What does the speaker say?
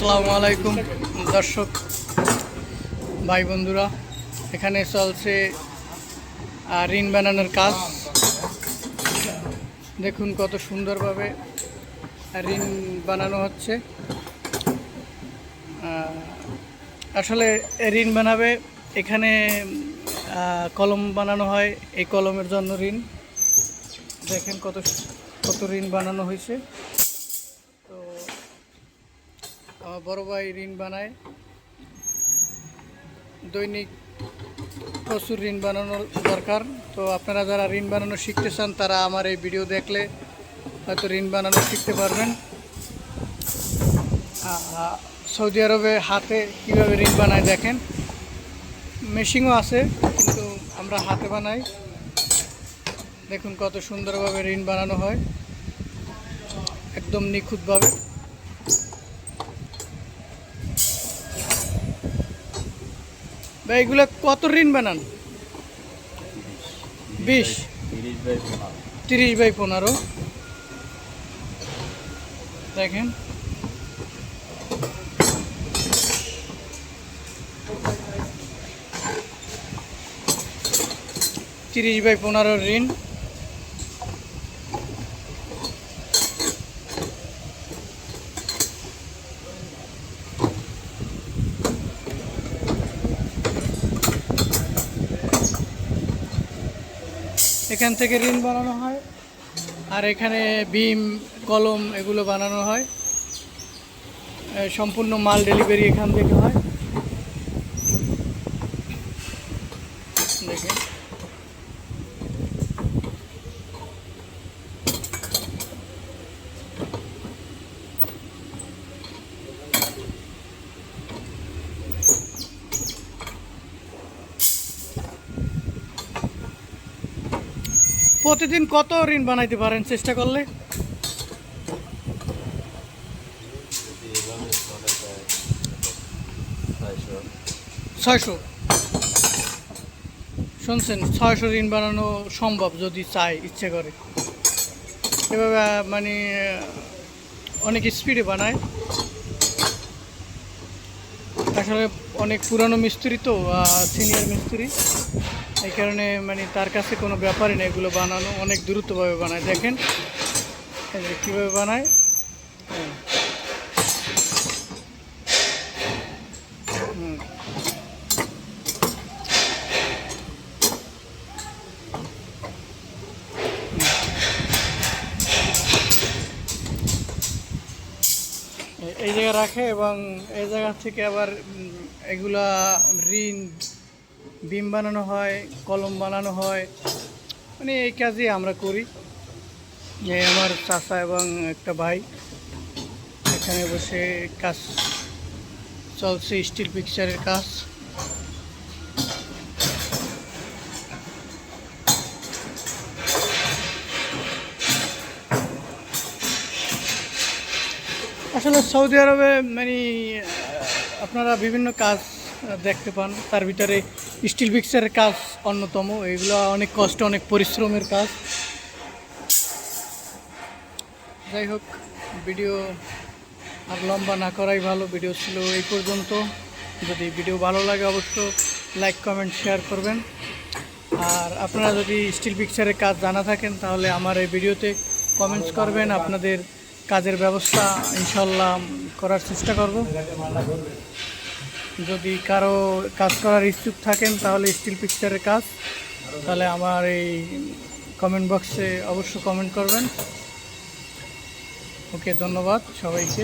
আসসালামু আলাইকুম দর্শক ভাই বন্ধুরা, এখানে চলছে রিন বানানোর কাজ। দেখুন কত সুন্দরভাবে রিন বানানো হচ্ছে। আসলে রিন বানাবে, এখানে কলম বানানো হয়, এই কলমের জন্য রিন। দেখেন কত কত রিন বানানো হয়েছে। তো আমার বড় ভাই রিন বানায়, দৈনিক প্রচুর রিন বানানোর দরকার। তো আপনারা যারা রিন বানানো শিখতে চান তারা আমার এই ভিডিও দেখলে হয়তো রিন বানানো শিখতে পারবেন। সৌদি আরবে হাতে কীভাবে রিন বানায় দেখেন, মেশিনও আছে কিন্তু আমরা হাতে বানাই। দেখুন কত সুন্দরভাবে রিন বানানো হয়, একদম নিখুঁতভাবে। ভাই এগুলো কত রিন বানান? 20, 30x15। দেখেন তিরিশ বাই 15 রিন। এখান থেকে রিন বানানো হয়, আর এখানে বিম, কলম এগুলো বানানো হয়। সম্পূর্ণ মাল ডেলিভারি এখান থেকে হয়। দেখেন প্রতিদিন কত রিন বানাইতে পারেন চেষ্টা করলে? 600। শুনছেন, 600 রিন বানানো সম্ভব যদি চাই, ইচ্ছে করে। এভাবে মানে অনেক স্পিডে বানায়। আসলে অনেক পুরানো মিস্ত্রি তো, সিনিয়র মিস্ত্রি, এই কারণে মানে তার কাছে কোনো ব্যাপারই না, এগুলো বানানো অনেক দ্রুতভাবে বানায়। দেখেন কীভাবে বানায়। এই জায়গায় রাখে এবং এই জায়গা থেকে আবার এগুলা রিন, বিম বানানো হয়, কলম বানানো হয়। মানে এই কাজই আমরা করি। আমার চাচা এবং একটা ভাই এখানে বসে কাজ চলছে, স্টিল পিকচারের কাজ। আসলে সৌদি আরবে মানে আপনারা বিভিন্ন কাজ দেখতে পান, তার ভিতরে স্টিল পিকচারের কাজ অন্যতম। এগুলো অনেক কষ্ট, অনেক পরিশ্রমের কাজ। যাই হোক, ভিডিও আর লম্বা না করাই ভালো। ভিডিও ছিল এই পর্যন্ত। যদি ভিডিও ভালো লাগে অবশ্য লাইক, কমেন্ট, শেয়ার করবেন। আর আপনারা যদি স্টিল পিকচারের কাজ জানা থাকেন তাহলে আমার এই ভিডিওতে কমেন্টস করবেন। আপনাদের কাজের ব্যবস্থা ইনশাল্লাহ করার চেষ্টা করব। যদি কারো কাজ করার ইচ্ছুক থাকেন তাহলে স্টিল পিকচারের কাজ, তাহলে আমার এই কমেন্ট বক্সে অবশ্য কমেন্ট করবেন। ওকে, ধন্যবাদ সবাইকে।